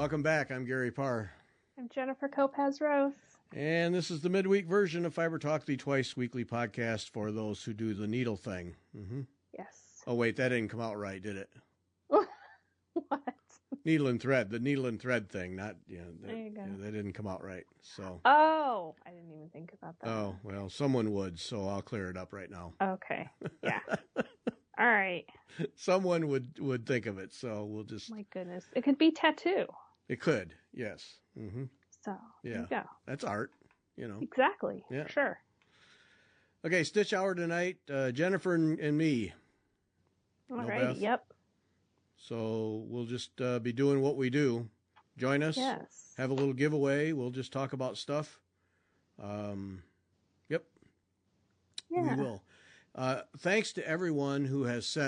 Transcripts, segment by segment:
Welcome back. I'm Gary Parr. I'm Jennifer Kopaz-Rose. And this is the midweek version of Fiber Talk, the twice weekly podcast for those who do the needle thing. Mm-hmm. Yes. Oh, wait, that didn't come out right, did it? What? Needle and thread, the needle and thread thing. Not, there you go. That didn't come out right. So. Oh, I didn't even think about that. Oh, well, someone would, so I'll clear it up right now. Okay. Yeah. All right. Someone would think of it, so we'll just. My goodness. It could be tattoo. It could, yes. Mm-hmm. So, yeah. There you go. That's art, Exactly. Yeah. Sure. Okay, Stitch Hour tonight, Jennifer and me. All right, yep. So we'll just be doing what we do. Join us. Yes. Have a little giveaway. We'll just talk about stuff. Yep. Yeah. We will. Thanks to everyone who has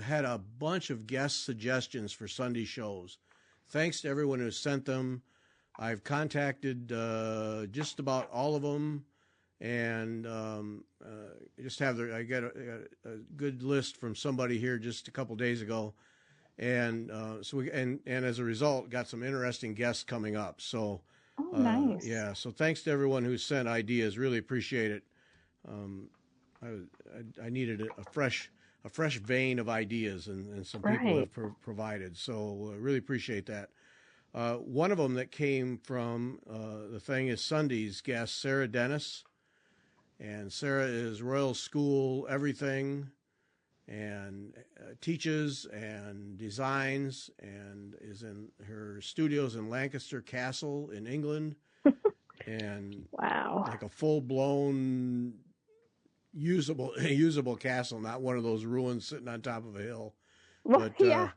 had a bunch of guest suggestions for Sunday shows. Thanks to everyone who sent them. I've contacted just about all of them, and I got a good list from somebody here just a couple days ago, and so as a result, got some interesting guests coming up. So, nice. Yeah. So thanks to everyone who sent ideas. Really appreciate it. I needed a fresh vein of ideas, and some people have provided. So really appreciate that. One of them that came from the thing is Sunday's guest, Sarah Dennis. And Sarah is Royal School everything, and teaches and designs, and is in her studios in Lancaster Castle in England. And wow, like a full-blown usable castle, not one of those ruins sitting on top of a hill. Well, but that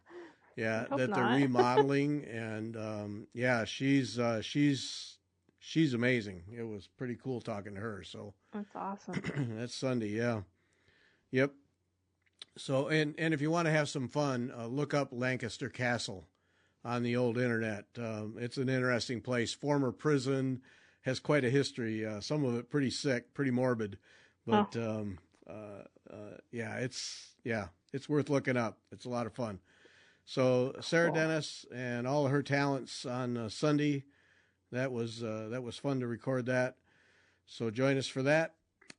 they're remodeling, and she's amazing. It was pretty cool talking to her. So that's awesome. That's Sunday, yeah, yep. So and if you want to have some fun, look up Lancaster Castle on the old internet. It's an interesting place. Former prison, has quite a history. Some of it pretty sick, pretty morbid. But it's worth looking up. It's a lot of fun. So Sarah Dennis and all of her talents on Sunday, that was fun to record that. So join us for that.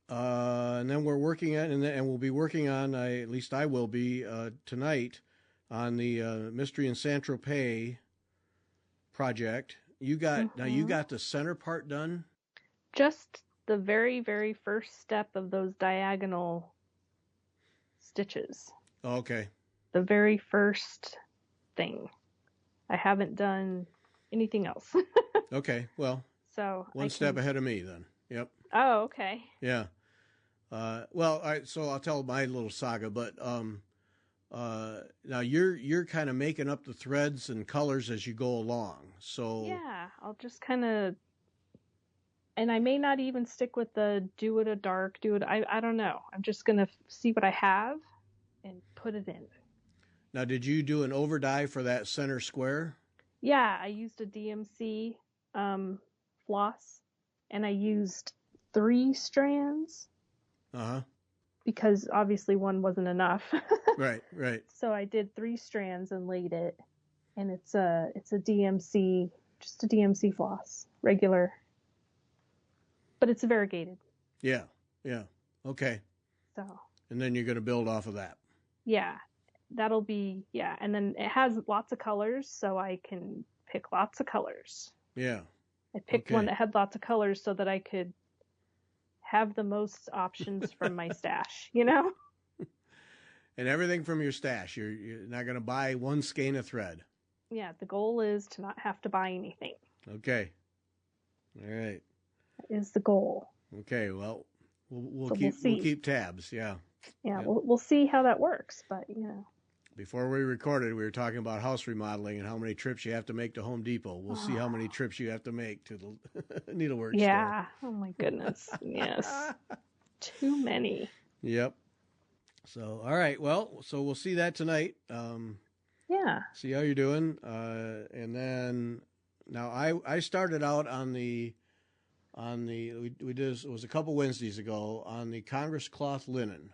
And then we're working on, and we'll be working on, at least I will be tonight, on the Mystery in Saint-Tropez project. You got the center part done? Just the very, very first step of those diagonal stitches. Oh, okay. The very first thing. I haven't done anything else. Okay, well, so one step ahead of me then. Yep. Oh, okay. Yeah. So I'll tell my little saga, but now you're kind of making up the threads and colors as you go along. So yeah, I'll just kind of. And I may not even stick with the do it a dark, I don't know. I'm just going to see what I have and put it in. Now, did you do an over dye for that center square? Yeah, I used a DMC floss, and I used 3 strands. Uh-huh. Because obviously one wasn't enough. Right. So I did 3 strands and laid it, and it's a DMC, just a DMC floss, regular. But it's variegated. Yeah. Okay. So. And then you're going to build off of that. Yeah. That'll be, and then it has lots of colors, so I can pick lots of colors. Yeah. I picked one that had lots of colors so that I could have the most options from my stash, And everything from your stash. You're not going to buy one skein of thread. Yeah, the goal is to not have to buy anything. Okay. All right. That is the goal. Okay, well, we'll keep tabs, yeah. Yeah, we'll see how that works, but Before we recorded, we were talking about house remodeling and how many trips you have to make to Home Depot. We'll see how many trips you have to make to the needlework store. Yeah. Oh my goodness. Yes. Too many. Yep. So, all right. Well, so we'll see that tonight. Yeah. See how you're doing. And then now I started out on the we did this, it was a couple Wednesdays ago, on the Congress cloth linen.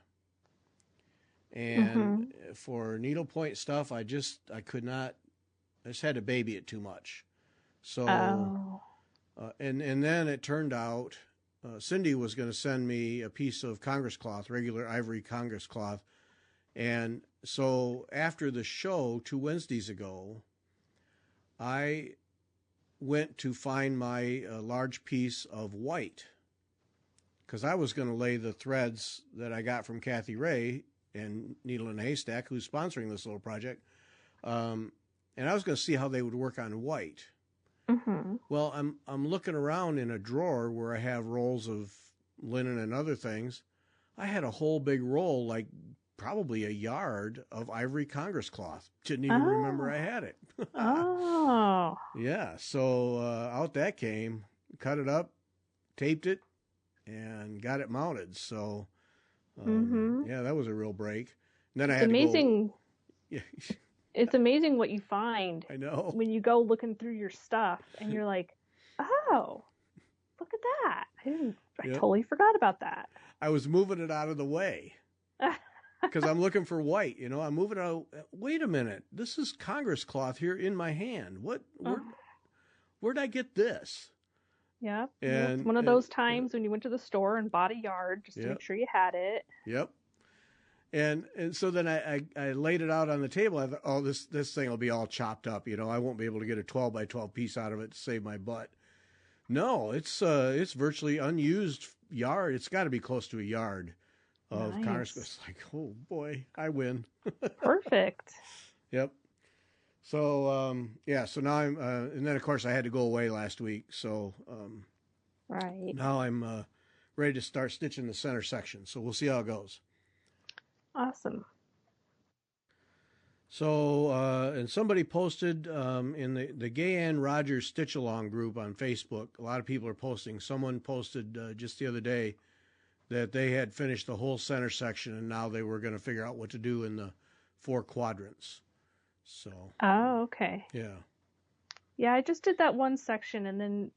And for needlepoint stuff, I just had to baby it too much. So, and then it turned out Cindy was going to send me a piece of Congress cloth, regular ivory Congress cloth. And so after the show 2 Wednesdays ago, I went to find my large piece of white, because I was going to lay the threads that I got from Kathy Ray and Needle in a Haystack, who's sponsoring this little project. And I was going to see how they would work on white. Mm-hmm. Well, I'm looking around in a drawer where I have rolls of linen and other things. I had a whole big roll, like probably a yard of ivory Congress cloth. Didn't even remember I had it. Oh. Yeah, so out that came, cut it up, taped it, and got it mounted. So, yeah, that was a real break. And then I had amazing. To go. Yeah. It's amazing what you find. I know. When you go looking through your stuff and you're like, oh, look at that. I totally forgot about that. I was moving it out of the way because I'm looking for white. I'm moving it out. Wait a minute. This is Congress cloth here in my hand. Where'd I get this? Yeah. And it's one of those times when you went to the store and bought a yard just to make sure you had it. Yep. And so then I laid it out on the table. I thought, oh, this thing will be all chopped up. I won't be able to get a 12 by 12 piece out of it to save my butt. No, it's virtually unused yard. It's got to be close to a yard of Congress. It's like, oh boy, I win. Perfect. Yep. So so now I'm and then of course I had to go away last week. So right. Now I'm ready to start stitching the center section. So we'll see how it goes. Awesome. So, and somebody posted in the Gay Ann Rogers Stitch Along group on Facebook, a lot of people are posting. Someone posted just the other day that they had finished the whole center section and now they were going to figure out what to do in the 4 quadrants. So. Oh, okay. Yeah. Yeah, I just did that one section and then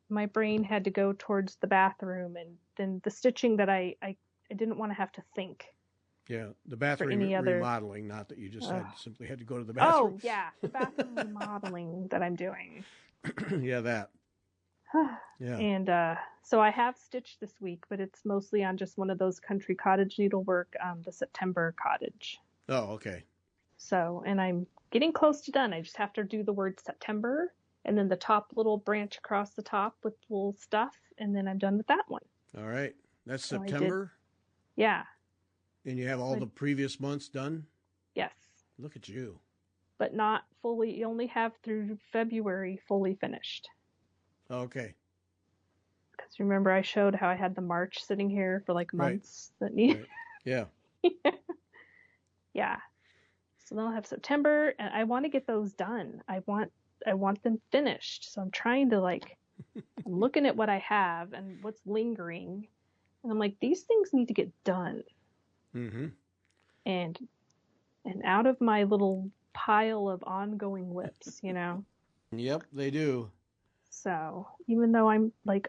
my brain had to go towards the bathroom and then the stitching that I didn't want to have to think. Yeah, the bathroom remodeling, not that you just simply had to go to the bathroom. Oh, yeah, the bathroom remodeling that I'm doing. Yeah, that. Yeah. And so I have stitched this week, but it's mostly on just one of those country cottage needlework, the September cottage. Oh, okay. So, and I'm getting close to done. I just have to do the word September and then the top little branch across the top with little stuff, and then I'm done with that one. All right. That's so September? Yeah. And you have all the previous months done? Yes. Look at you. But not fully. You only have through February fully finished. Okay. Because remember I showed how I had the March sitting here for like months that needed. Right. Yeah. Yeah. So then I'll have September, and I want to get those done. I want them finished. So I'm trying to I'm looking at what I have and what's lingering, and I'm like, these things need to get done. Mm-hmm. And out of my little pile of ongoing whips, Yep, they do. So even though I'm like,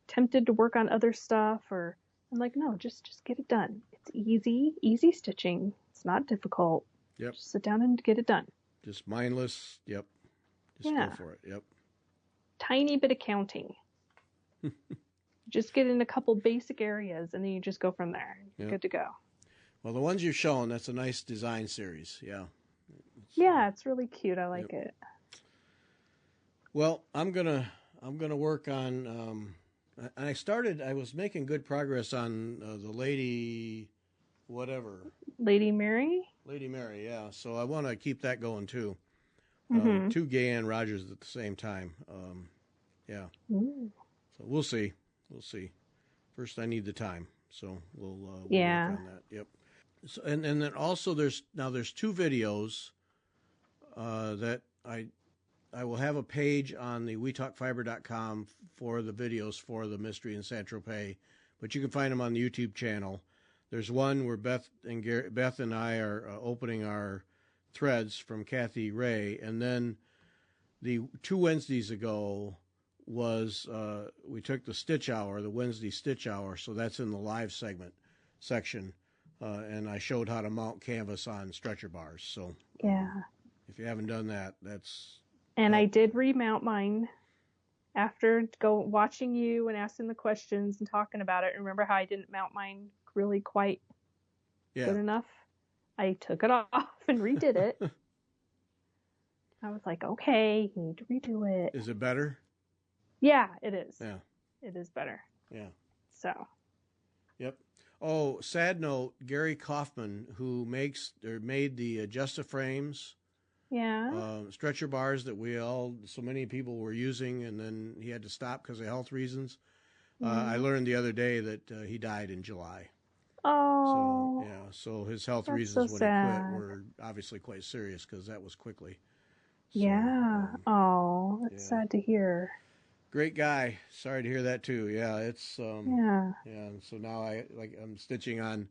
tempted to work on other stuff, or I'm like, no, just get it done. It's easy stitching. It's not difficult. Yep. Just sit down and get it done. Just mindless. Yep. Just go for it. Yep. Tiny bit of counting. Just get in a couple basic areas, and then you just go from there. You're good to go. Well, the ones you've shown, that's a nice design series. Yeah. It's really cute. I like it. Well, I'm gonna work on. I was making good progress on the Lady Mary. Lady Mary, yeah. So I want to keep that going too. Mm-hmm. 2 Gay Ann Rogers at the same time. Yeah. Ooh. So we'll see. First, I need the time, so we'll work on that. Yep. So, and then also there's 2 videos that I will have a page on the WeTalkFiber.com for the videos for the Mystery in Saint-Tropez, but you can find them on the YouTube channel. There's one where Beth and I are opening our threads from Kathy Ray, and then the 2 Wednesdays ago was we took the stitch hour, the Wednesday stitch hour, so that's in the live section, and I showed how to mount canvas on stretcher bars. So yeah, if you haven't done that, that's And Oh, I did remount mine after watching you and asking the questions and talking about it. Remember how I didn't mount mine really quite yeah. good enough? I took it off and redid it. I was like, okay, you need to redo it. Is it better? Yeah, it is. Yeah. It is better. Yeah. So. Yep. Oh, sad note, Gary Kaufman, who made the Adjust-A-Frames, Yeah. stretcher bars that so many people were using, and then he had to stop because of health reasons. I learned the other day that he died in July. So, Oh, yeah, so his health that's so reasons when he quit sad. were obviously quite serious because that was quickly. So, Yeah. Oh, that's yeah. sad to hear. Great guy. Sorry to hear that too. Yeah, it's Yeah. yeah. And so now I'm stitching on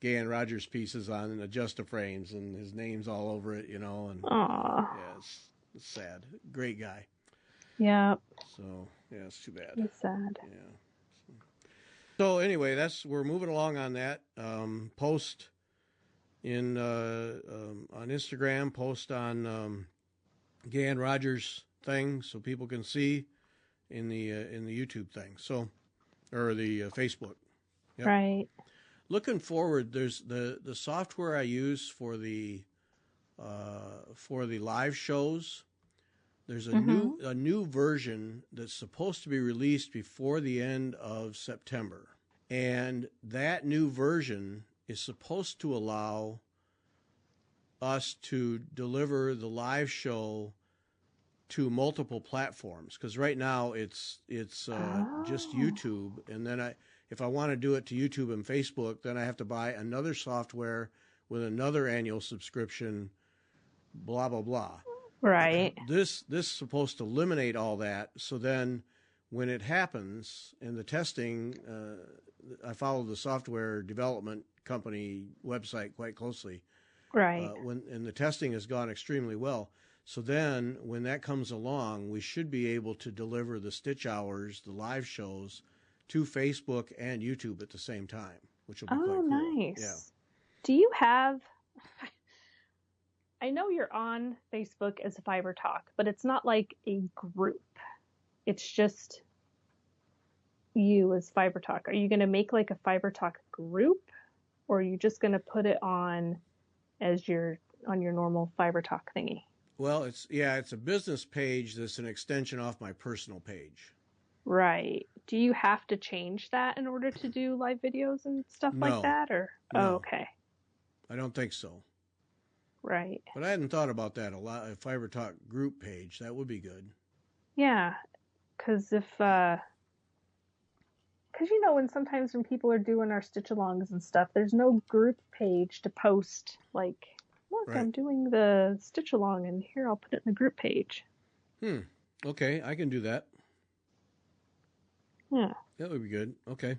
Gay and Rogers pieces on Adjust-A-Frames, and his name's all over it, and Aw. yeah, it's sad. Great guy. Yep. So yeah, it's too bad. He's sad. Yeah. So anyway, we're moving along on that. Post in on Instagram, post on Gay and Rogers thing so people can see in the YouTube thing. So or the Facebook. Yep. Right. Looking forward, there's the software I use for the live shows. There's a new version that's supposed to be released before the end of September, and that new version is supposed to allow us to deliver the live show to multiple platforms, because right now it's just YouTube, and then if I want to do it to YouTube and Facebook, then I have to buy another software with another annual subscription, blah blah blah. Right. This is supposed to eliminate all that, so then when it happens in the testing, I follow the software development company website quite closely. Right. And the testing has gone extremely well. So then when that comes along, we should be able to deliver the Stitch Hours, the live shows, to Facebook and YouTube at the same time, which will be quite cool. Nice. Yeah. Do you have... I know you're on Facebook as Fiber Talk, but it's not like a group. It's just you as Fiber Talk. Are you going to make like a Fiber Talk group, or are you just going to put it on as on your normal Fiber Talk thingy? Well, it's a business page that's an extension off my personal page. Right. Do you have to change that in order to do live videos and stuff like that, or no. Oh, okay. I don't think so. Right. But I hadn't thought about that a lot. A Fiber Talk group page, that would be good. Yeah, because when sometimes when people are doing our stitch-alongs and stuff, there's no group page to post, like, look, right. I'm doing the stitch-along, and here, I'll put it in the group page. Okay, I can do that. Yeah. That would be good. Okay.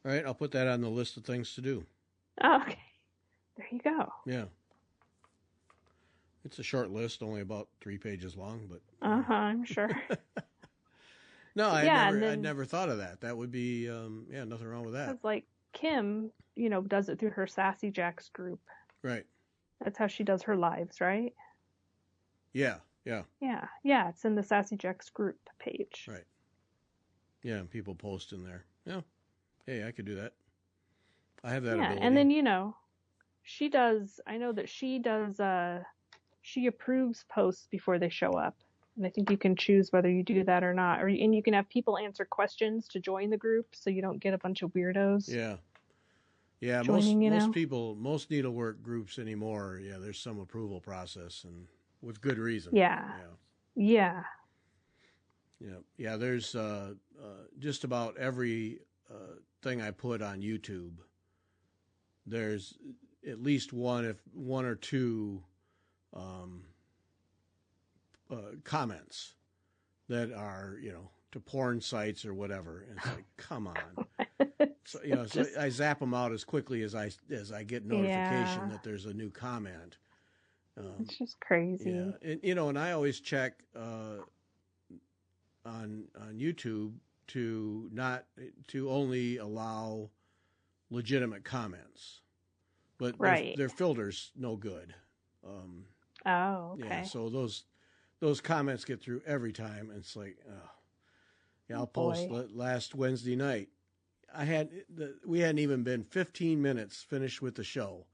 All right, I'll put that on the list of things to do. Oh, okay. There you go. Yeah. It's a short list, only about 3 pages long, but... I'm sure. No, I'd never thought of that. That would be, nothing wrong with that. Because, like, Kim, does it through her Sassy Jacks group. Right. That's how she does her lives, right? Yeah. Yeah, it's in the Sassy Jacks group page. Right. Yeah, people post in there. Yeah. Hey, I could do that. I have that ability. And then, she does she approves posts before they show up. And I think you can choose whether you do that or not. And you can have people answer questions to join the group so you don't get a bunch of weirdos. Yeah. Most needlework groups anymore, there's some approval process, and with good reason. Yeah. There's just about every thing I put on YouTube, there's at least one or two comments that are, to porn sites or whatever. And it's like, come on. So, so I zap them out as quickly as I get notification that there's a new comment. It's just crazy. Yeah. And I always check on YouTube to only allow legitimate comments, but their filter's no good. Oh, Yeah, okay. so those comments get through every time, and it's like, yeah, I'll Oh, post boy. last Wednesday night. We hadn't even been 15 minutes finished with the show,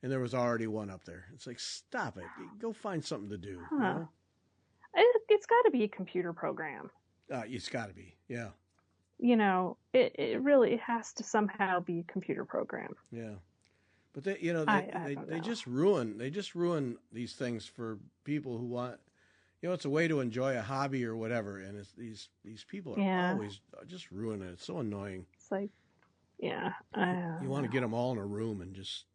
and there was already one up there. It's like, stop it. Go find something to do, you Huh. know? It's got to be a computer program. It's got to be. Yeah. It really has to somehow be a computer program. Yeah. But they, you know, I don't they know. just ruin these things for people who want, it's a way to enjoy a hobby or whatever, and it's these people are Yeah. always just ruining it. It's so annoying. It's like, yeah. You want to get them all in a room and just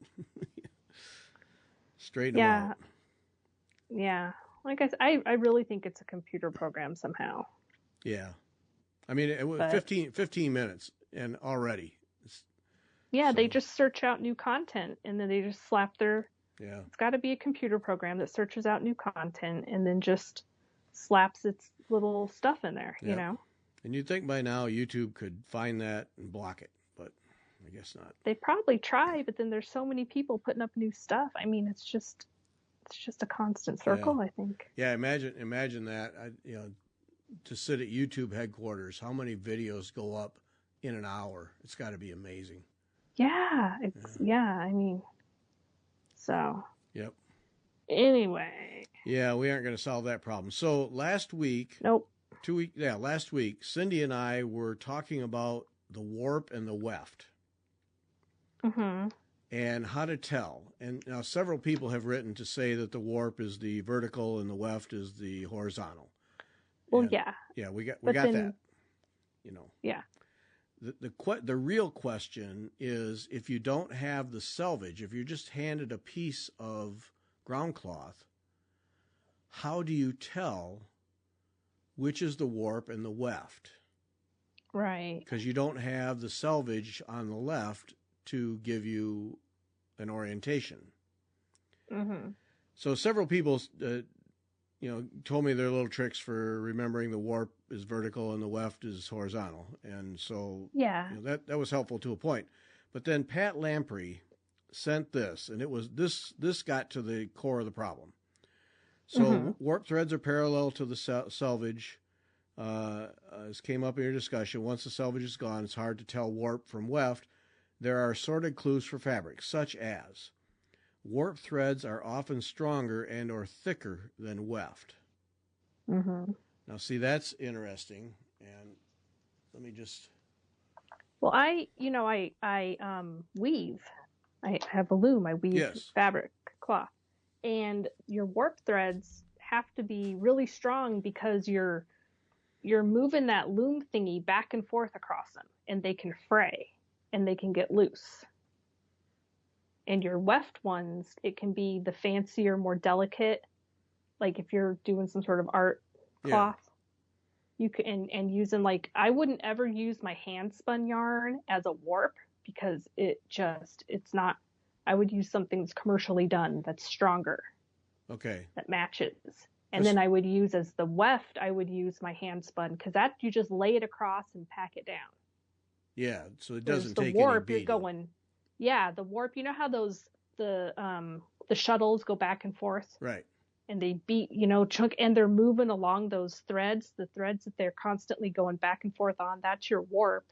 straighten them Yeah. out. Yeah. Like I said, I really think it's a computer program somehow. Yeah. I mean, it was But 15 minutes and already. yeah, So, they just search out new content and then they just slap their. yeah. It's got to be a computer program that searches out new content and then just slaps its little stuff in there, Yep. And you'd think by now YouTube could find that and block it, but I guess not. They probably try, but then there's so many people putting up new stuff. I mean, it's just a constant circle, I think. Yeah, imagine that. To sit at YouTube headquarters, how many videos go up in an hour? It's got to be amazing. Yeah, I mean, so. Yep. Anyway. Yeah, we aren't going to solve that problem. So last week, Nope. last week, Cindy and I were talking about the warp and the weft. Mm-hmm. And how to tell. And now several people have written to say that the warp is the vertical and the weft is the horizontal. Well, and, yeah. Yeah, we got then, that. Yeah. The real question is, if you don't have the selvage, if you're just handed a piece of ground cloth, how do you tell which is the warp and the weft? Right. Because you don't have the selvage on the left to give you an orientation. Mm-hmm. So several people, told me their little tricks for remembering the warp is vertical and the weft is horizontal. And so Yeah. that was helpful to a point. But then Pat Lamprey sent this, and it was this got to the core of the problem. So warp threads are parallel to the selvage. As came up in your discussion, once the selvage is gone, it's hard to tell warp from weft. There are assorted clues for fabrics, such as warp threads are often stronger and or thicker than weft. Mm-hmm. Now, see, that's interesting. And let me just. Well, I weave. I have a loom. I weave fabric cloth, and your warp threads have to be really strong because you're moving that loom thingy back and forth across them, and they can fray and they can get loose. And your weft ones, it can be the fancier, more delicate, like if you're doing some sort of art cloth, you can, and using, like, I wouldn't ever use my hand spun yarn as a warp because it's not, I would use something that's commercially done that's stronger. Okay. That matches. And then I would use as the weft, I would use my hand spun because that you just lay it across and pack it down. Yeah, so it doesn't take the warp, any beating. You're going, yeah, the warp. You know how the shuttles go back and forth, right? And they beat, chunk, and they're moving along those threads. The threads that they're constantly going back and forth on. That's your warp,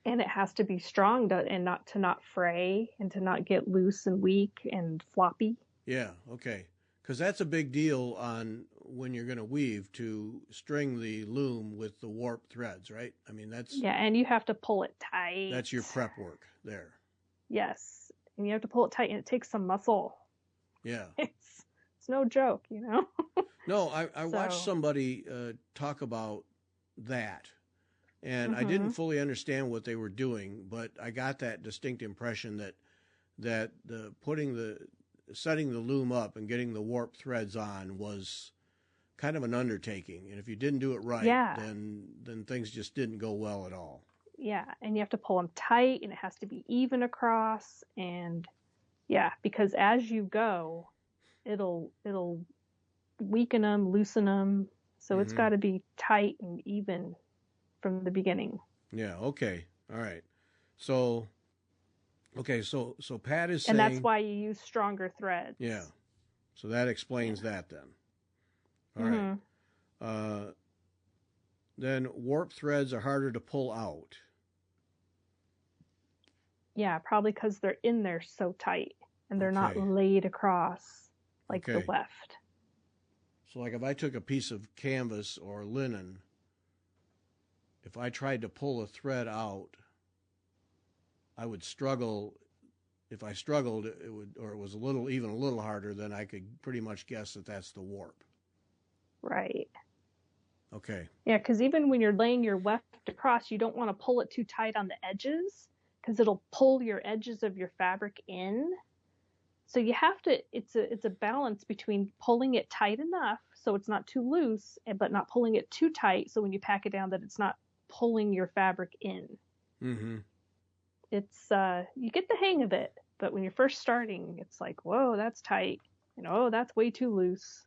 and it has to be strong and not fray and to not get loose and weak and floppy. Yeah, okay. Because that's a big deal on when you're going to weave, to string the loom with the warp threads, right? I mean, that's... Yeah, and you have to pull it tight. That's your prep work there. Yes, and you have to pull it tight, and it takes some muscle. Yeah. It's no joke, No, I watched somebody talk about that, and I didn't fully understand what they were doing, but I got that distinct impression that setting the loom up and getting the warp threads on was kind of an undertaking. And if you didn't do it right, then things just didn't go well at all. Yeah, and you have to pull them tight, and it has to be even across, and because as you go, it'll weaken them, loosen them, so it's got to be tight and even from the beginning. Yeah. Okay. All right. So Pat is saying, and that's why you use stronger threads. Yeah. So that explains that then. All right. Then warp threads are harder to pull out. Yeah, probably because they're in there so tight and they're not laid across like the weft. So like if I took a piece of canvas or linen, if I tried to pull a thread out, I would struggle. If I struggled, it would, or it was even a little harder, then I could pretty much guess that that's the warp. Right. Okay. Yeah, because even when you're laying your weft across, you don't want to pull it too tight on the edges because it'll pull your edges of your fabric in. So you have to, it's a balance between pulling it tight enough so it's not too loose, but not pulling it too tight so when you pack it down that it's not pulling your fabric in. Mm-hmm. It's, you get the hang of it, but when you're first starting, it's like, whoa, that's tight. Oh, that's way too loose.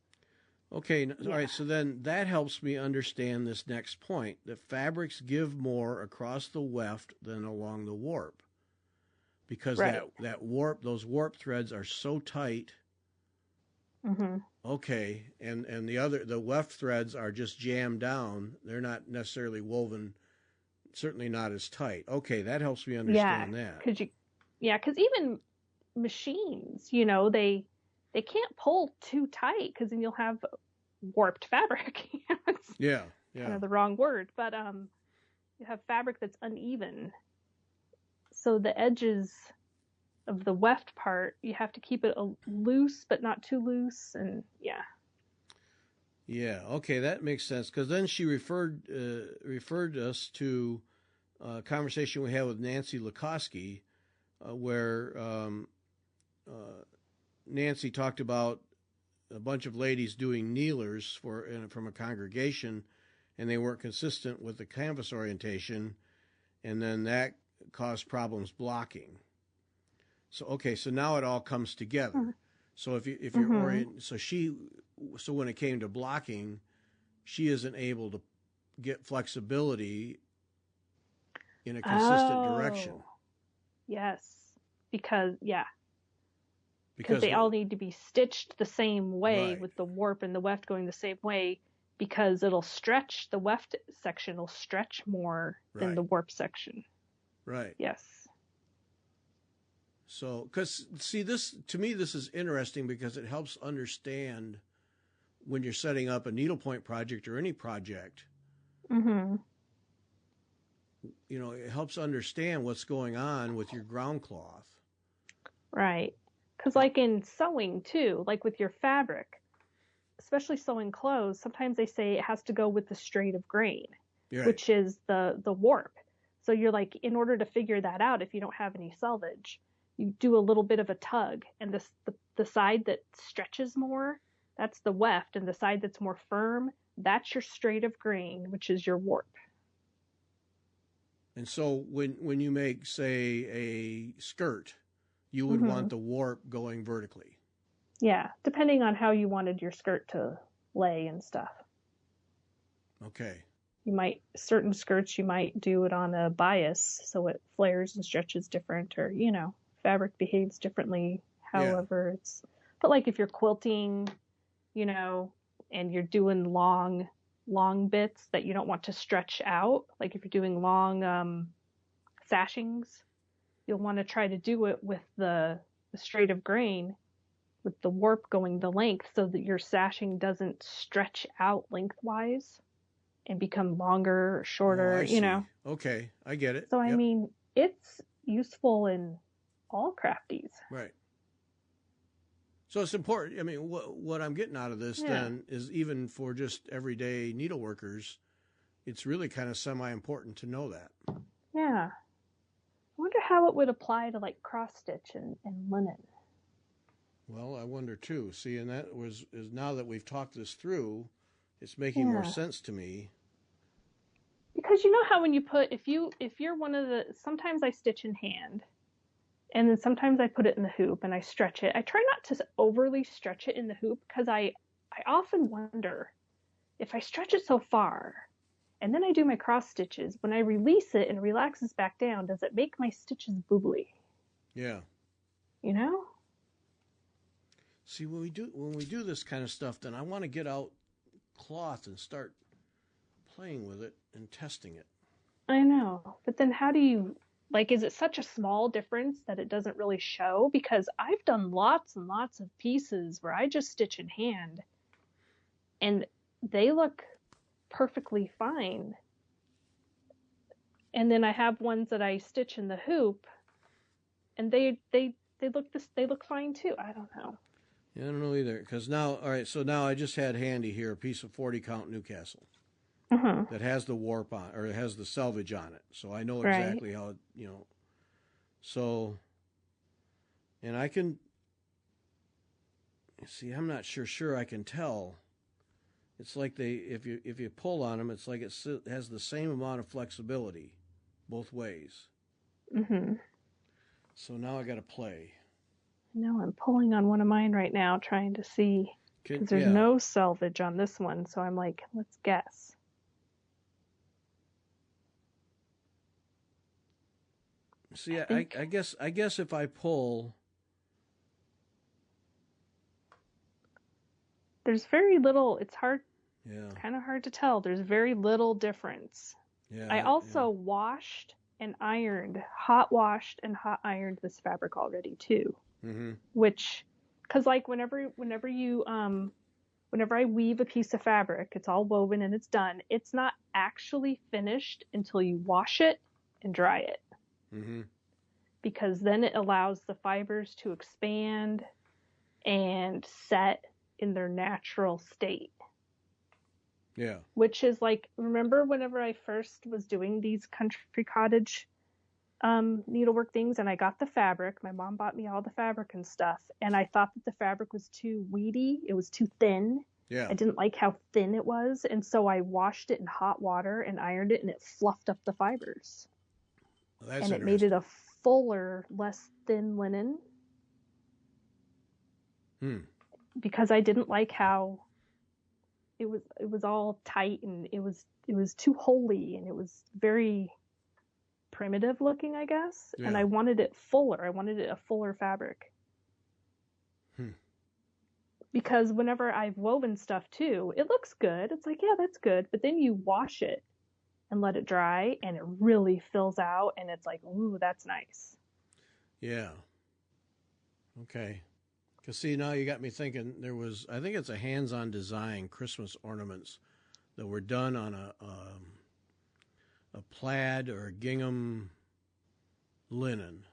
Okay, all right, so then that helps me understand this next point, that fabrics give more across the weft than along the warp. Because that warp, those warp threads are so tight. Mm-hmm. Okay, and the weft threads are just jammed down. They're not necessarily woven, certainly not as tight. Okay, that helps me understand that. Because even machines, they can't pull too tight because then you'll have warped fabric. It's kind of the wrong word, but you have fabric that's uneven. So the edges of the weft part, you have to keep it loose, but not too loose. And Yeah. Okay. That makes sense. Cause then she referred us to a conversation we had with Nancy Lukoski, where, Nancy talked about a bunch of ladies doing kneelers from a congregation, and they weren't consistent with the canvas orientation, and then that caused problems blocking. So so now it all comes together. Mm-hmm. So if you're so when it came to blocking, she isn't able to get flexibility in a consistent direction. Yes, because they all need to be stitched the same way, with the warp and the weft going the same way, because it'll stretch, the weft section will stretch more than the warp section. Right. Yes. So, because see, to me, this is interesting because it helps understand when you're setting up a needlepoint project or any project. Mm-hmm. It helps understand what's going on with your ground cloth. Right. Because like in sewing too, like with your fabric, especially sewing clothes, sometimes they say it has to go with the straight of grain, which is the warp. So you're like, in order to figure that out, if you don't have any selvage, you do a little bit of a tug, and the side that stretches more, that's the weft, and the side that's more firm, that's your straight of grain, which is your warp. And so when you make, say, a skirt, you would want the warp going vertically. Yeah, depending on how you wanted your skirt to lay and stuff. Okay. Certain skirts you might do it on a bias so it flares and stretches different, or fabric behaves differently. However, but like if you're quilting, and you're doing long bits that you don't want to stretch out, like if you're doing long sashings, you'll want to try to do it with the straight of grain, with the warp going the length, so that your sashing doesn't stretch out lengthwise and become longer or shorter, Okay, I get it. So, I mean, it's useful in all crafties. Right. So it's important. I mean, what I'm getting out of this then is, even for just everyday needleworkers, it's really kind of semi-important to know that. Yeah. I wonder how it would apply to like cross stitch and linen. Well, I wonder too. See, and that is now that we've talked this through, it's making more sense to me. Because you know how when you put, if you're one of the, sometimes I stitch in hand, and then sometimes I put it in the hoop and I stretch it. I try not to overly stretch it in the hoop, because I often wonder, if I stretch it so far and then I do my cross stitches, when I release it and it relaxes back down, does it make my stitches boobly? Yeah. See, when we do this kind of stuff, then I want to get out cloth and start playing with it and testing it. I know, but then how do you, like, is it such a small difference that it doesn't really show? Because I've done lots and lots of pieces where I just stitch in hand and they look perfectly fine. And then I have ones that I stitch in the hoop and they look fine too. I don't know. Yeah, I don't know either. Because now, all right, so now I just had handy here a piece of 40 count Newcastle that has the warp on, or it has the selvage on it. So I know exactly how, so, and I can, see, I'm not sure I can tell. It's like if you pull on them, it's like it has the same amount of flexibility both ways. So now I got to play. No, I'm pulling on one of mine right now, trying to see, because there's no selvage on this one. So I'm like, let's guess. See, I guess if I pull, there's very little. It's hard. Yeah. It's kind of hard to tell. There's very little difference. Yeah. I also washed and ironed, hot washed and hot ironed this fabric already too. Which, because like whenever I weave a piece of fabric, it's all woven and it's done. It's not actually finished until you wash it and dry it. Because then it allows the fibers to expand and set in their natural state. Yeah. Which is like, remember whenever I first was doing these country cottage needlework things and I got the fabric, my mom bought me all the fabric and stuff, and I thought that the fabric was too weedy, it was too thin. Yeah. I didn't like how thin it was, and so I washed it in hot water and ironed it, and it fluffed up the fibers. Well, that's and it made it a fuller, less thin linen. Because I didn't like how it was all tight, and it was too holey, and it was very primitive looking, I guess. And I wanted it fuller. I wanted it a fuller fabric. Because whenever I've woven stuff too, it looks good. It's like, yeah, that's good. But then you wash it and let it dry, and it really fills out, and it's like, ooh, that's nice. Yeah. Okay. Because see, now you got me thinking. I think it's a hands-on design Christmas ornaments that were done on a plaid or a gingham linen,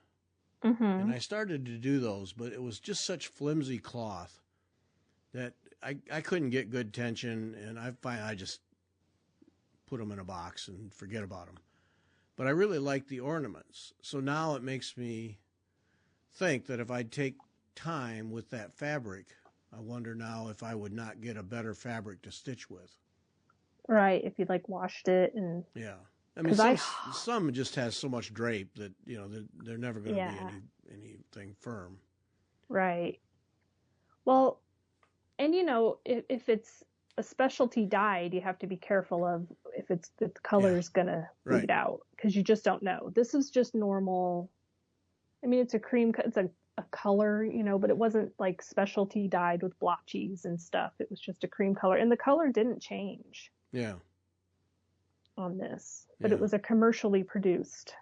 and I started to do those, but it was just such flimsy cloth that I couldn't get good tension, and I just put them in a box and forget about them. But I really like the ornaments, so now it makes me think that if I'd take time with that fabric, I wonder now if I would not get a better fabric to stitch with. Right, if you like washed it and I mean, some just has so much drape that they're never going to be anything firm. Right. Well, and if it's a specialty dyed, you have to be careful of if the color is going to bleed out, because you just don't know. This is just normal. I mean, it's a color, but it wasn't like specialty dyed with blotches and stuff. It was just a cream color, and the color didn't change. Yeah. On this, but it was a commercially produced.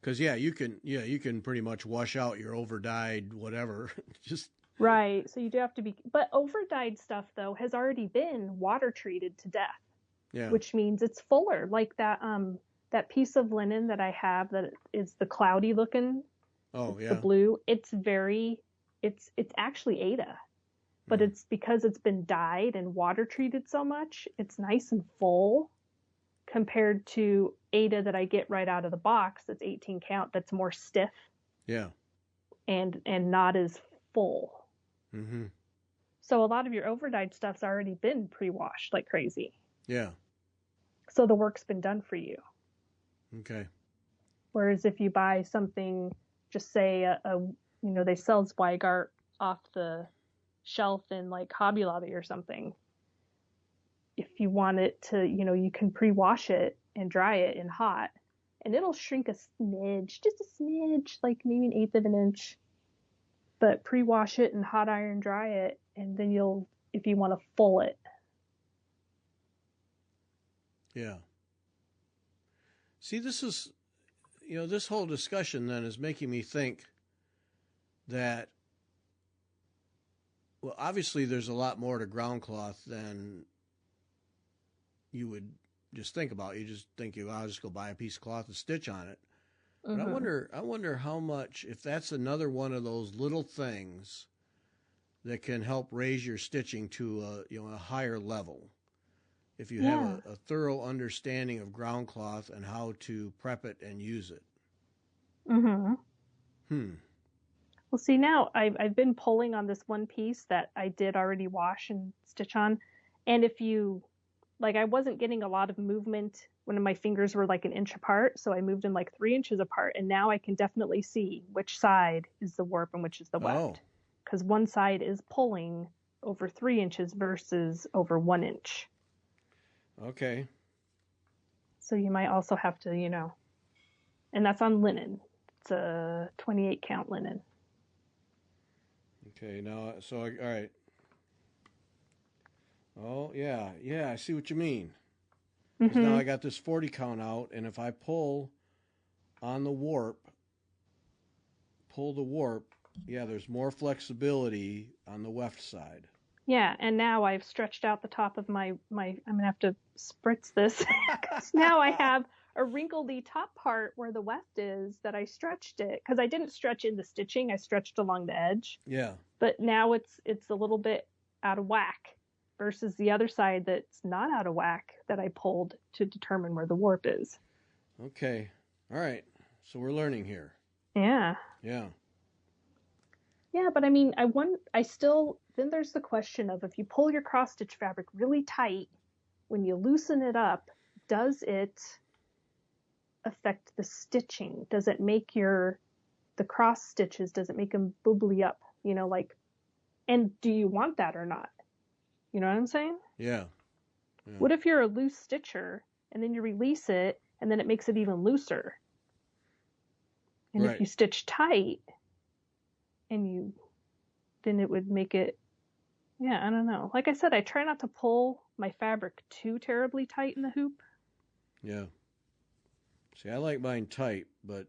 Because you can pretty much wash out your over-dyed whatever. Just right. So you do have to be, but over-dyed stuff though has already been water treated to death. Yeah. Which means it's fuller. Like that piece of linen that I have that is the cloudy looking. Oh yeah. The blue. It's actually Ada, but it's because it's been dyed and water treated so much. It's nice and full. Compared to Ada that I get right out of the box, that's 18 count, that's more stiff. Yeah. And not as full. So a lot of your overdyed stuff's already been pre-washed like crazy. Yeah. So the work's been done for you. Okay. Whereas if you buy something, just say they sell Zweigart off the shelf in like Hobby Lobby or something. If you want it to, you can pre-wash it and dry it in hot, and it'll shrink a smidge, just a smidge, like maybe 1/8 of an inch. but pre-wash it and hot iron dry it, and then you'll, if you want to full it. Yeah. See, this is, this whole discussion then is making me think that, well, obviously there's a lot more to ground cloth than you would just think about. You just think, I'll just go buy a piece of cloth and stitch on it. But I wonder how much, if that's another one of those little things that can help raise your stitching to a higher level. If you have a thorough understanding of ground cloth and how to prep it and use it. Well, see, now I've been pulling on this one piece that I did already wash and stitch on, and if you, like, I wasn't getting a lot of movement when my fingers were like an inch apart, so I moved them like 3 inches apart, and now I can definitely see which side is the warp and which is the weft, because one side is pulling over 3 inches versus over 1 inch. Okay. So you might also have to, and that's on linen. It's a 28 count linen. Okay, now, so, all right. Oh, yeah, I see what you mean. Because now I got this 40 count out, and if I pull on the warp, there's more flexibility on the weft side. Yeah, and now I've stretched out the top of my I'm going to have to spritz this. Now I have a wrinkledy top part where the weft is that I stretched it, because I didn't stretch in the stitching, I stretched along the edge. Yeah. But now it's a little bit out of whack versus the other side that's not out of whack that I pulled to determine where the warp is. Okay. All right. So we're learning here. Yeah. Yeah. Yeah, but I mean, then there's the question of, if you pull your cross stitch fabric really tight, when you loosen it up, does it affect the stitching? Does it make the cross stitches, does it make them boobly up? And do you want that or not? You know what I'm saying? Yeah. What if you're a loose stitcher and then you release it and then it makes it even looser? And if you stitch tight then it would make it, I don't know. Like I said, I try not to pull my fabric too terribly tight in the hoop. Yeah. See, I like mine tight, but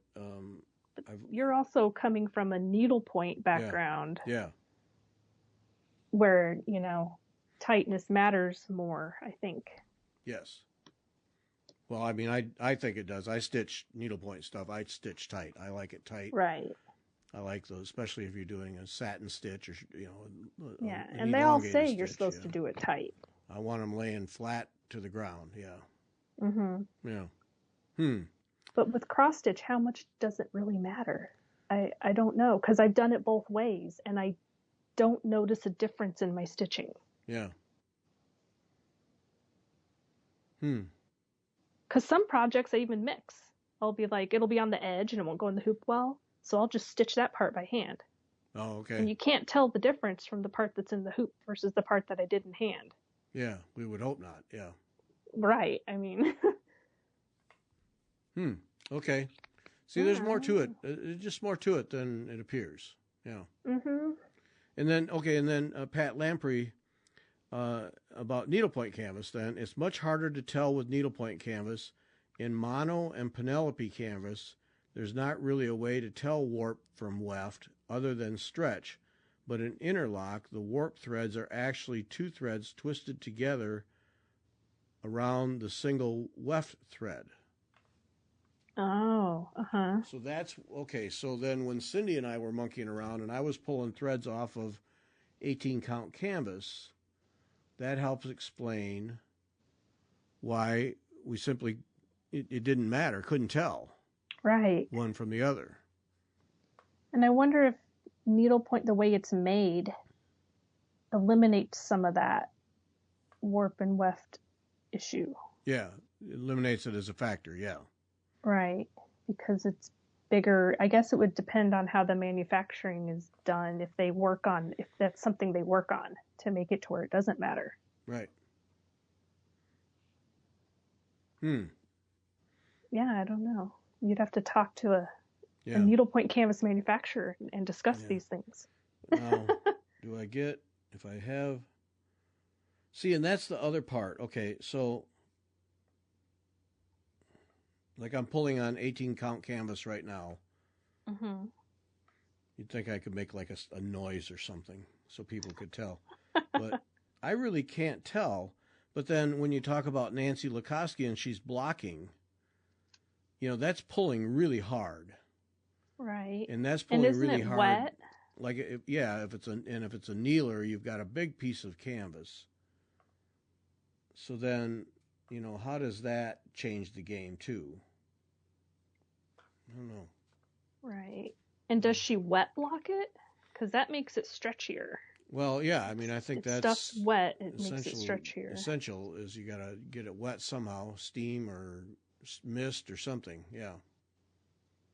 you're also coming from a needlepoint background. Yeah. Where, tightness matters more, I think. Yes. Well, I mean, I think it does. I stitch needlepoint stuff. I stitch tight. I like it tight. Right. I like those, especially if you're doing a satin stitch or, and they all say you're supposed to do it tight. I want them laying flat to the ground. Yeah. Yeah. But with cross stitch, how much does it really matter? I don't know, because I've done it both ways and I don't notice a difference in my stitching. Yeah. Because some projects I even mix. I'll be like, it'll be on the edge and it won't go in the hoop well, so I'll just stitch that part by hand. Oh, okay. And you can't tell the difference from the part that's in the hoop versus the part that I did in hand. Yeah, we would hope not. Yeah. Right. I mean. Okay. See, there's more to it. It's just more to it than it appears. Yeah. And then, Pat Lamprey, about needlepoint canvas, then, it's much harder to tell with needlepoint canvas. In mono and Penelope canvas, there's not really a way to tell warp from weft other than stretch, but in interlock, the warp threads are actually two threads twisted together around the single weft thread. Oh, So that's, okay, so then when Cindy and I were monkeying around and I was pulling threads off of 18 count canvas, that helps explain why we simply, it didn't matter, couldn't tell. Right. One from the other. And I wonder if needlepoint, the way it's made, eliminates some of that warp and weft issue. Yeah, it eliminates it as a factor, yeah. Right, because it's bigger. I guess it would depend on how the manufacturing is done, if that's something they work on to make it to where it doesn't matter. Right. Yeah, I don't know. You'd have to talk to a needlepoint canvas manufacturer and discuss these things. Now, do I get, if I have, see, and that's the other part. Okay, so like I'm pulling on 18 count canvas right now. Mm-hmm. You'd think I could make like a noise or something so people could tell. But I really can't tell. But then when you talk about Nancy Lukoski and she's blocking, that's pulling really hard. Right. And that's pulling isn't really it hard. Wet? Like, if it's a kneeler, you've got a big piece of canvas. So then, how does that change the game too? I don't know. Right. And does she wet block it? Because that makes it stretchier. Well, yeah. I mean, I think that's stuff's wet. It makes it stretchier. Essential is you got to get it wet somehow, steam or mist or something. Yeah.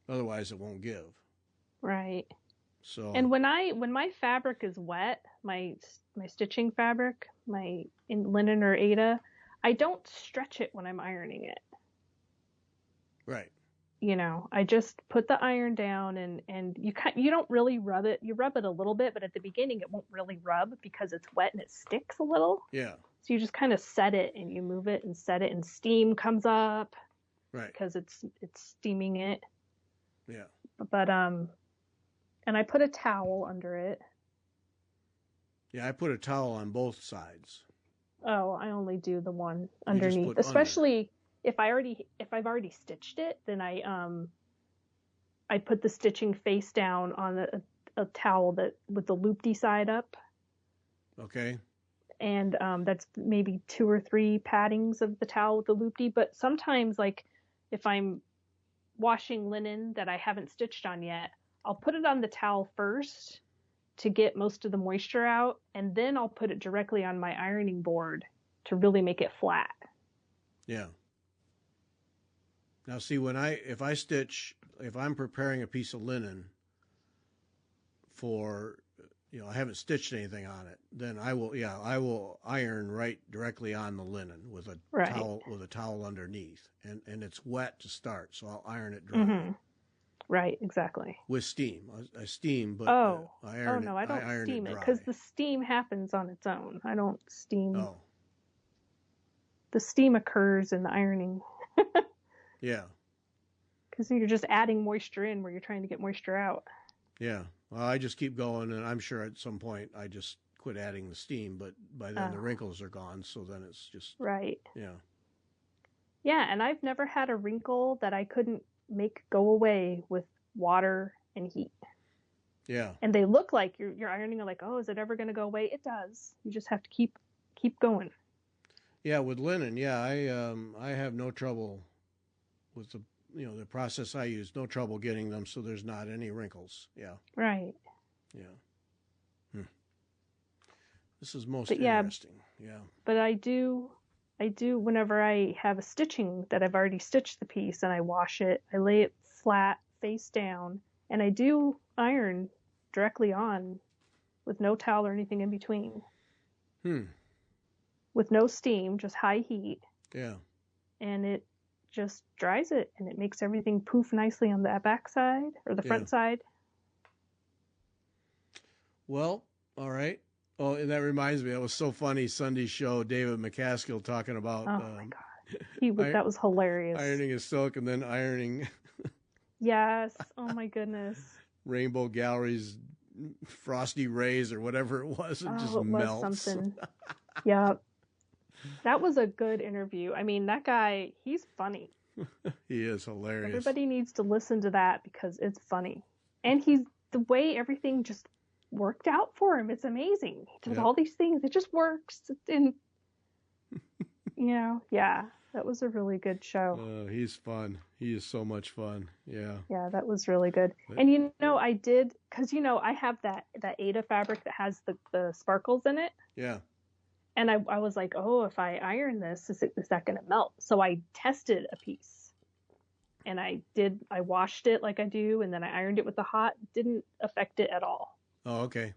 Otherwise, it won't give. Right. So. And when my fabric is wet, my stitching fabric, in linen or Aida, I don't stretch it when I'm ironing it. Right. I just put the iron down and you don't really rub it. You rub it a little bit, but at the beginning it won't really rub because it's wet and it sticks a little. Yeah. So you just kind of set it and you move it and set it and steam comes up. Right. Because it's steaming it. Yeah. But and I put a towel under it. Yeah, I put a towel on both sides. Oh, I only do the one underneath. Especially if I've already stitched it, then I put the stitching face down on a towel that with the loopty side up. Okay. And that's maybe 2 or 3 paddings of the towel with the loopty. But sometimes, like if I'm washing linen that I haven't stitched on yet, I'll put it on the towel first to get most of the moisture out, and then I'll put it directly on my ironing board to really make it flat. Yeah. Now, see, if I'm preparing a piece of linen for, I haven't stitched anything on it, then I will iron right directly on the linen with a towel underneath, and it's wet to start, so I'll iron it dry. Mm-hmm. Right, exactly. With steam, I steam, but I don't steam it because the steam happens on its own. I don't steam. Oh. The steam occurs in the ironing. Yeah. Because you're just adding moisture in where you're trying to get moisture out. Yeah. Well, I just keep going, and I'm sure at some point I just quit adding the steam, but by then the wrinkles are gone, so then it's just... Right. Yeah. Yeah, and I've never had a wrinkle that I couldn't make go away with water and heat. Yeah. And they look like you're ironing, like, oh, is it ever going to go away? It does. You just have to keep going. Yeah, with linen, I have no trouble with the process I use. No trouble getting them so there's not any wrinkles. Yeah. Right. Yeah. This is most interesting. Yeah. But I do whenever I have a stitching that I've already stitched the piece and I wash it, I lay it flat face down, and I do iron directly on with no towel or anything in between. With no steam, just high heat. Yeah. And it just dries it, and it makes everything poof nicely on the back side or the front side. Well, all right. Oh, and that reminds me, it was so funny, Sunday's show, David McCaskill talking about... Oh, my God. That was hilarious. Ironing his silk and then ironing... Yes. Oh, my goodness. Rainbow Gallery's Frosty Rays or whatever it was. It just melts. Was something. Yeah. That was a good interview. I mean, that guy, he's funny. He is hilarious. Everybody needs to listen to that because it's funny. And the way everything just worked out for him, it's amazing. He does all these things. It just works. And, yeah, that was a really good show. He's fun. He is so much fun. Yeah. Yeah, that was really good. And, I did, because, I have that Aida fabric that has the sparkles in it. Yeah. And I was like, oh, if I iron this, is that going to melt? So I tested a piece. And I washed it like I do, and then I ironed it with the hot. Didn't affect it at all. Oh, okay.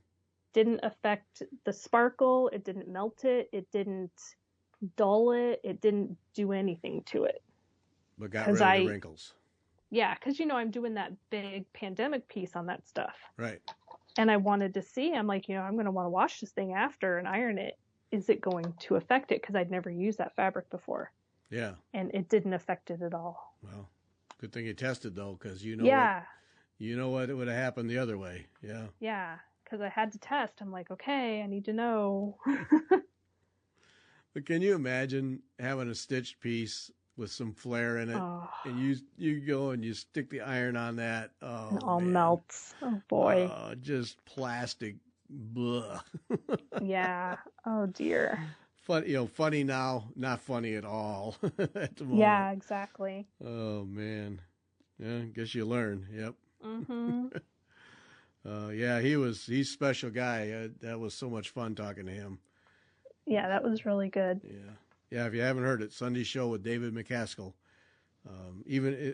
Didn't affect the sparkle. It didn't melt it. It didn't dull it. It didn't do anything to it. But got rid of the wrinkles. Yeah, because, I'm doing that big pandemic piece on that stuff. Right. And I wanted to see, I'm like, I'm going to want to wash this thing after and iron it. Is it going to affect it? Because I'd never used that fabric before. Yeah. And it didn't affect it at all. Well, good thing you tested though, because Yeah. what would have happened the other way. Yeah. Yeah. Because I had to test. I'm like, okay, I need to know. But can you imagine having a stitched piece with some flare in it, and you go and you stick the iron on that? Oh, it all man. melts. Oh boy. Just plastic. Blah. Yeah. Oh dear. Funny now, not funny at all at the moment. Yeah, exactly. Oh man. Yeah, guess you learn. Yep. Mm-hmm. Yeah, he's a special guy. That was so much fun talking to him. Yeah, that was really good. Yeah. If you haven't heard it, Sunday show with David McCaskill.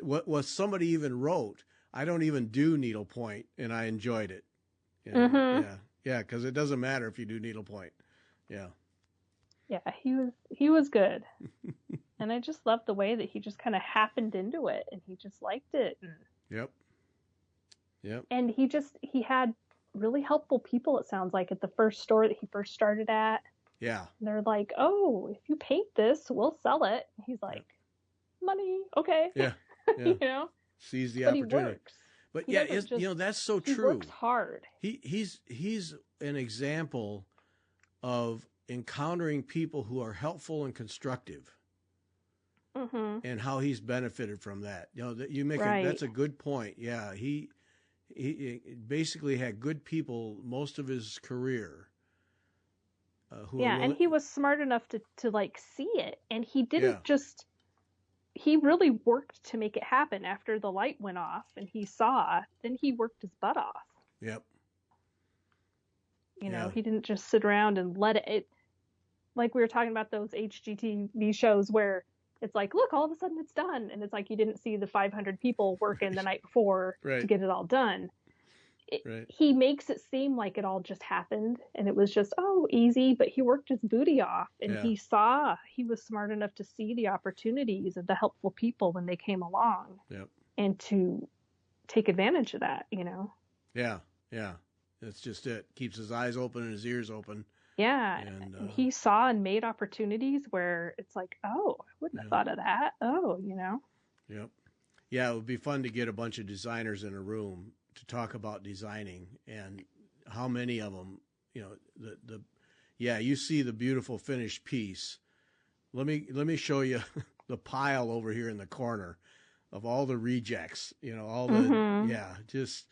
What somebody even wrote. I don't even do needlepoint, and I enjoyed it. Mm-hmm. Yeah, because it doesn't matter if you do needlepoint. Yeah. Yeah, he was good. And I just loved the way that he just kind of happened into it, and he just liked it. Yep. And he had really helpful people, it sounds like, at the first store that he first started at. Yeah. And they're like, oh, if you paint this, we'll sell it. He's like, money, okay. Yeah. Seize the opportunity. But he works. But that's so true. He works hard. He's an example of encountering people who are helpful and constructive, and how he's benefited from that. That's a good point. Yeah, he basically had good people most of his career. And he was smart enough to like see it, and he didn't just. He really worked to make it happen. After the light went off and he saw, then he worked his butt off. Yep. He didn't just sit around and let it, like we were talking about those HGTV shows where it's like, look, all of a sudden it's done. And it's like, you didn't see the 500 people working the night before to get it all done. He makes it seem like it all just happened and it was just, easy, but he worked his booty off, and he was smart enough to see the opportunities of the helpful people when they came along, and to take advantage of that, Yeah. That's just it. Keeps his eyes open and his ears open. Yeah. And he saw and made opportunities where it's like, I wouldn't have thought of that. Yep. Yeah, it would be fun to get a bunch of designers in a room to talk about designing, and how many of them, you see the beautiful finished piece. Let me show you the pile over here in the corner of all the rejects, all the, just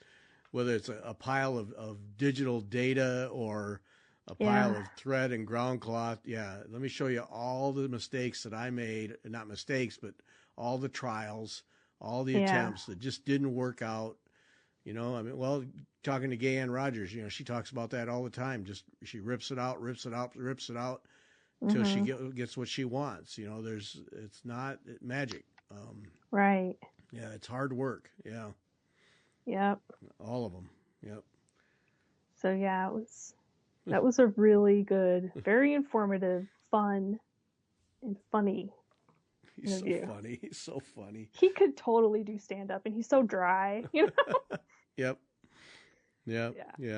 whether it's a pile of digital data or a pile of thread and ground cloth. Yeah. Let me show you all the mistakes that I made, not mistakes, but all the trials, all the attempts that just didn't work out. Talking to Gay Ann Rogers, she talks about that all the time. Just she rips it out until she gets what she wants. It's not magic. Right. Yeah, it's hard work. Yeah. Yep. All of them. Yep. So that was a really good, very informative, fun, and funny. He's so funny. He's so funny. He could totally do stand up, and he's so dry. Yep. Yeah,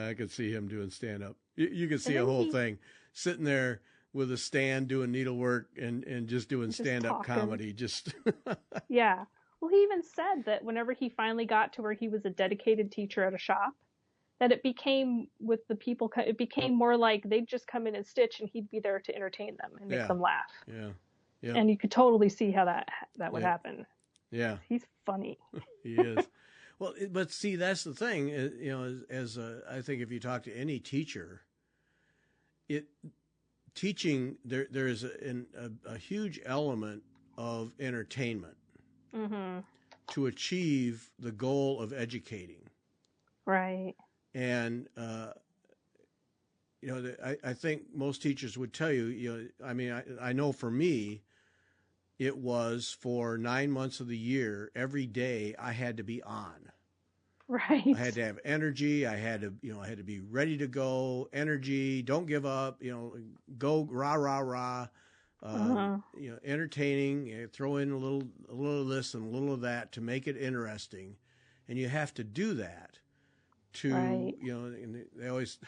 I could see him doing stand up. You could see a whole thing sitting there with a stand doing needlework and just doing stand up comedy. Just Yeah. Well, he even said that whenever he finally got to where he was a dedicated teacher at a shop, that it became with the people, it became more like they'd just come in and stitch, and he'd be there to entertain them and make them laugh. Yeah. And you could totally see how that would happen. Yeah. He's funny. He is. Well, but see, that's the thing, I think if you talk to any teacher, teaching, there is a huge element of entertainment to achieve the goal of educating. Right. And, I think most teachers would tell you, I know for me, it was for 9 months of the year, every day I had to be on. Right. I had to have energy. I had to be ready to go. Energy. Don't give up. Go rah rah rah. Entertaining. Throw in a little of this and a little of that to make it interesting, and you have to do that to, and they always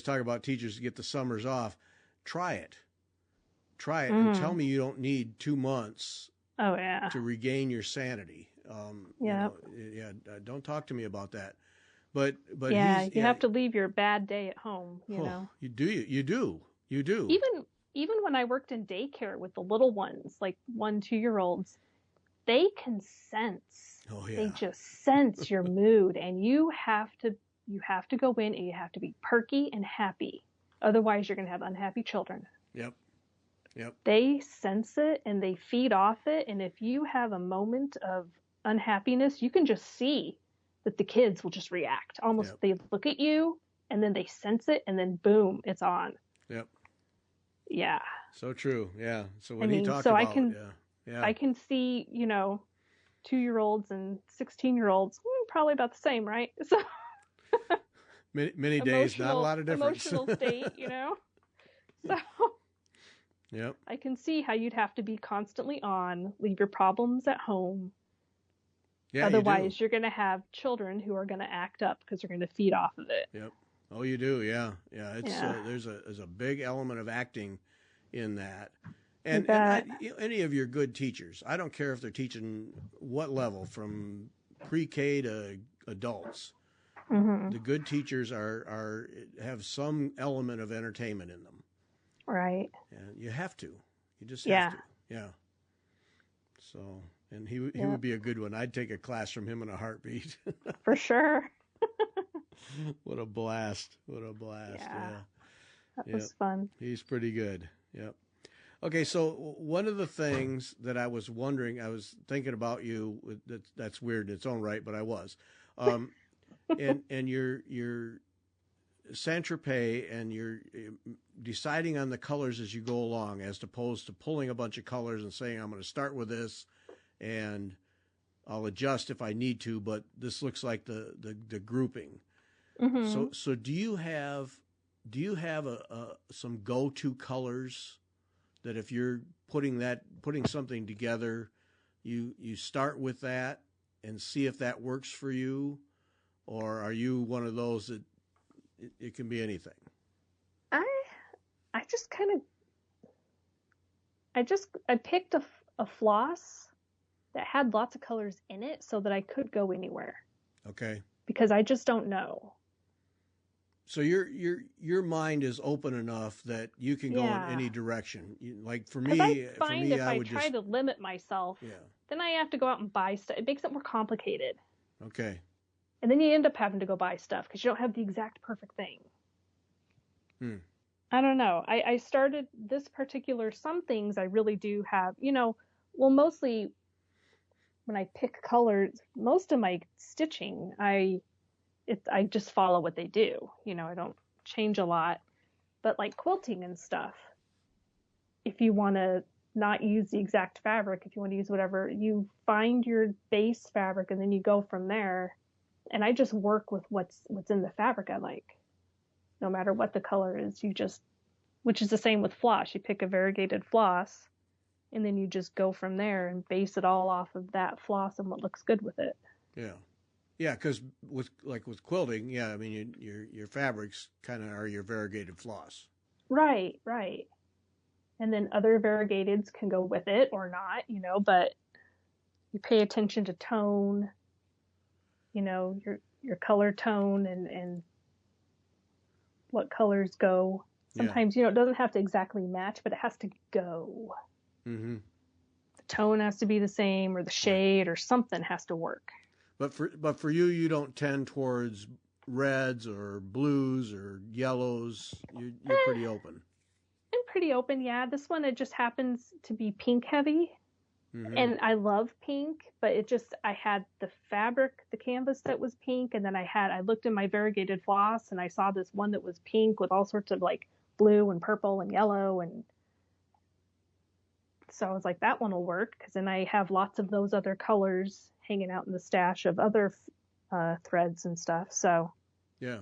talk about teachers get the summers off. Try it and tell me you don't need 2 months to regain your sanity. Don't talk to me about that. But you have to leave your bad day at home, you know. You do. Even when I worked in daycare with the little ones, like 1-2-year-olds, they can sense. Oh yeah. They just sense your mood, and you have to go in and you have to be perky and happy. Otherwise, you're going to have unhappy children. Yep. They sense it and they feed off it, and if you have a moment of unhappiness, you can just see that the kids will just react. Almost they look at you and then they sense it and then boom, it's on. Yep. Yeah. So true. Yeah. So when he talked about I can see, 2-year-olds and 16-year-olds, probably about the same, right? So many days, not a lot of difference. Emotional state, So yep. I can see how you'd have to be constantly on, leave your problems at home. Yeah, otherwise, you're going to have children who are going to act up because they're going to feed off of it. Yep. Oh, you do. Yeah. It's there's a big element of acting in that. And any of your good teachers, I don't care if they're teaching what level, from pre-K to adults. Mm-hmm. The good teachers have some element of entertainment in them. Right. And you have to. You just have to. Yeah. So, and he would be a good one. I'd take a class from him in a heartbeat. For sure. What a blast. Yeah. That was fun. He's pretty good. Yep. Okay, so one of the things that I was wondering, I was thinking about you, that's weird in its own right, but I was. And your Saint-Tropez, and you're deciding on the colors as you go along, as opposed to pulling a bunch of colors and saying, I'm going to start with this and I'll adjust if I need to, but this looks like the grouping. Mm-hmm. So do you have some go-to colors that if you're putting something together, you start with that and see if that works for you? Or are you one of those that it can be anything? I picked a floss that had lots of colors in it so that I could go anywhere. Okay. Because I just don't know. So your mind is open enough that you can go in any direction. Like for me, if I try to limit myself, then I have to go out and buy stuff. It makes it more complicated. Okay. And then you end up having to go buy stuff because you don't have the exact perfect thing. I don't know. I started this particular, some things I really do have, mostly when I pick colors, most of my stitching, I just follow what they do. I don't change a lot. But like quilting and stuff, if you want to not use the exact fabric, if you want to use whatever, you find your base fabric and then you go from there. And I just work with what's in the fabric I like. No matter what the color is, which is the same with floss. You pick a variegated floss and then you just go from there and base it all off of that floss and what looks good with it. Yeah. Yeah, because with quilting, your fabrics kind of are your variegated floss. Right. And then other variegateds can go with it or not, but you pay attention to tone, your color tone and what colors go. Sometimes, it doesn't have to exactly match, but it has to go. Mm-hmm. The tone has to be the same, or the shade, or something has to work. But for you don't tend towards reds or blues or yellows. You're pretty open. I'm pretty open, yeah. This one, it just happens to be pink heavy. Mm-hmm. And I love pink, but I had the fabric, the canvas that was pink, and then I looked in my variegated floss and I saw this one that was pink with all sorts of like blue and purple and yellow, and so I was like, that one will work, because then I have lots of those other colors hanging out in the stash of other threads and stuff. So yeah,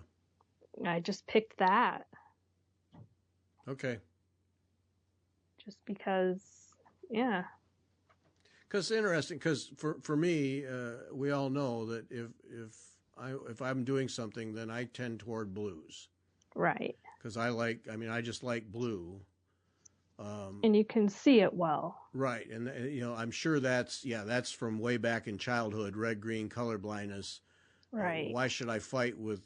I just picked that. Okay. Just because, yeah. Because it's interesting, because for me, we all know that if if I'm doing something, then I tend toward blues. Right. Because I just like blue. And you can see it well. Right. And, I'm sure that's from way back in childhood, red-green color blindness. Right. Why should I fight with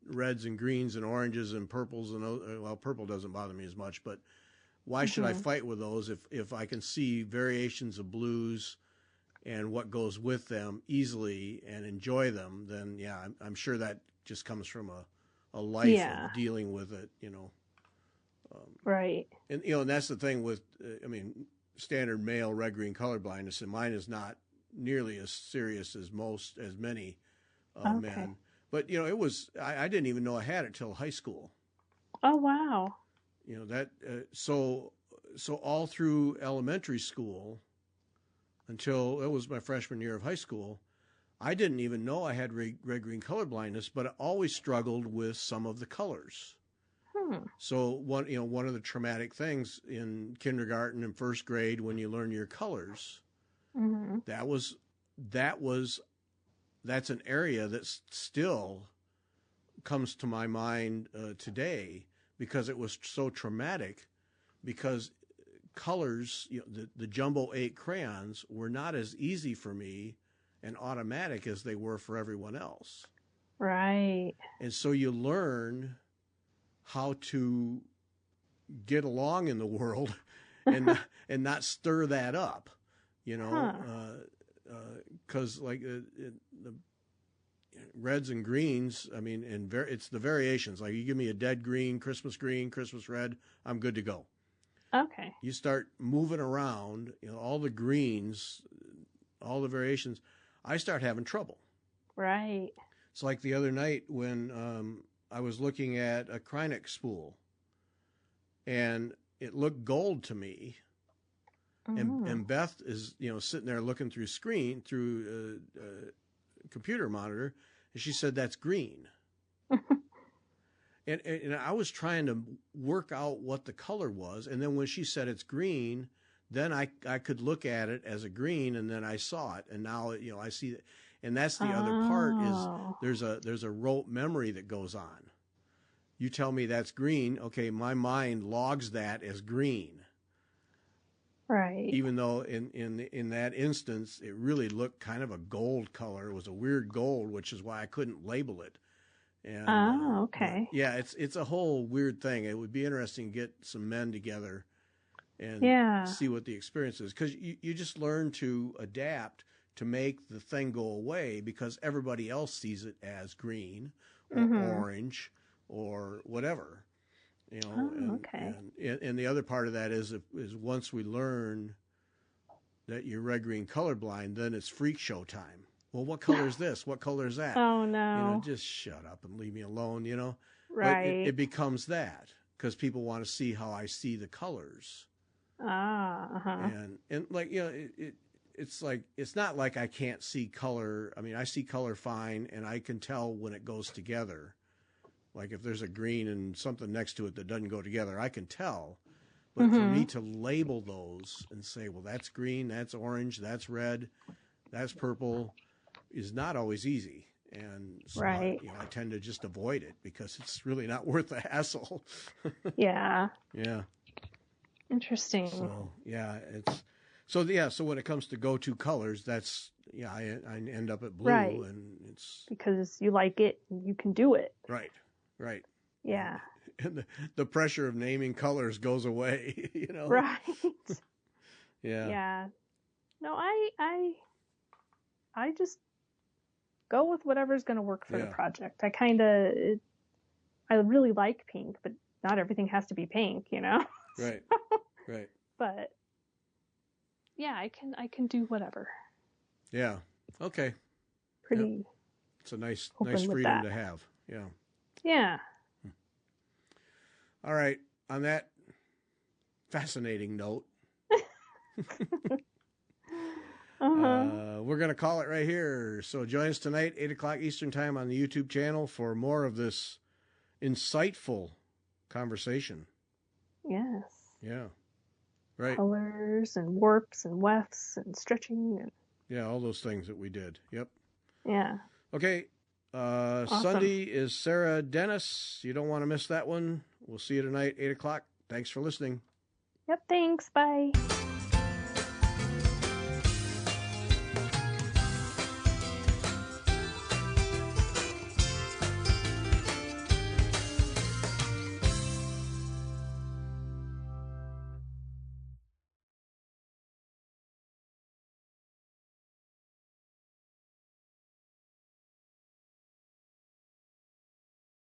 reds and greens and oranges and purples? And purple doesn't bother me as much, but why should I fight with those if I can see variations of blues and what goes with them easily and enjoy them? Then, I'm sure that just comes from a life of dealing with it, Right. And, and that's the thing with, standard male red-green color blindness, and mine is not nearly as serious as many men. But, I didn't even know I had it till high school. Oh, wow. So all through elementary school until it was my freshman year of high school, I didn't even know I had red-green color blindness, but I always struggled with some of the colors. So one of the traumatic things in kindergarten and first grade when you learn your colors, that's an area that still comes to my mind today because it was so traumatic. Because colors, the Jumbo 8 crayons were not as easy for me and automatic as they were for everyone else. Right. And so you learn how to get along in the world and not stir that up, because the reds and greens, it's the variations. Like you give me a dead green, Christmas red, I'm good to go. Okay. You start moving around, all the greens, all the variations, I start having trouble. Right. It's like the other night when I was looking at a Krynic spool, and it looked gold to me. And Beth is, sitting there looking through computer monitor, and she said, "That's green." and I was trying to work out what the color was, and then when she said it's green, then I could look at it as a green, and then I saw it, and now I see it. And that's the other part is there's a rote memory that goes on. You tell me that's green, okay, my mind logs that as green. Right. Even though in that instance it really looked kind of a gold color. It was a weird gold, which is why I couldn't label it. And okay. It's a whole weird thing. It would be interesting to get some men together and see what the experience is, because you just learn to adapt to make the thing go away because everybody else sees it as green or orange or whatever, okay. And the other part of that is once we learn that you're red-green colorblind, then it's freak show time. Well, what color is this? What color is that? Oh, no. Just shut up and leave me alone, Right. But it becomes that because people want to see how I see the colors. And like, it's like, it's not like I can't see color. I see color fine, and I can tell when it goes together. Like if there's a green and something next to it that doesn't go together, I can tell. But for me to label those and say, well, that's green, that's orange, that's red, that's purple, is not always easy. And so I tend to just avoid it because it's really not worth the hassle. Yeah. Yeah. Interesting. So when it comes to go-to colors, that's I end up at blue, and it's because you like it and you can do it. Right. Yeah. And the pressure of naming colors goes away, Right. Yeah. Yeah. No, I just go with whatever's going to work for the project. I really like pink, but not everything has to be pink, Right. Right. But yeah, I can do whatever. Yeah. Okay. Pretty. Yep. It's a nice freedom to have. Yeah. Yeah. All right. On that fascinating note, we're going to call it right here. So join us tonight, 8 o'clock Eastern Time on the YouTube channel for more of this insightful conversation. Yes. Yeah. Right. Colors and warps and wefts and stretching. Yeah, all those things that we did. Yep. Yeah. Okay. Awesome. Sunday is Sarah Dennis. You don't want to miss that one. We'll see you tonight, 8 o'clock. Thanks for listening. Yep, thanks. Bye.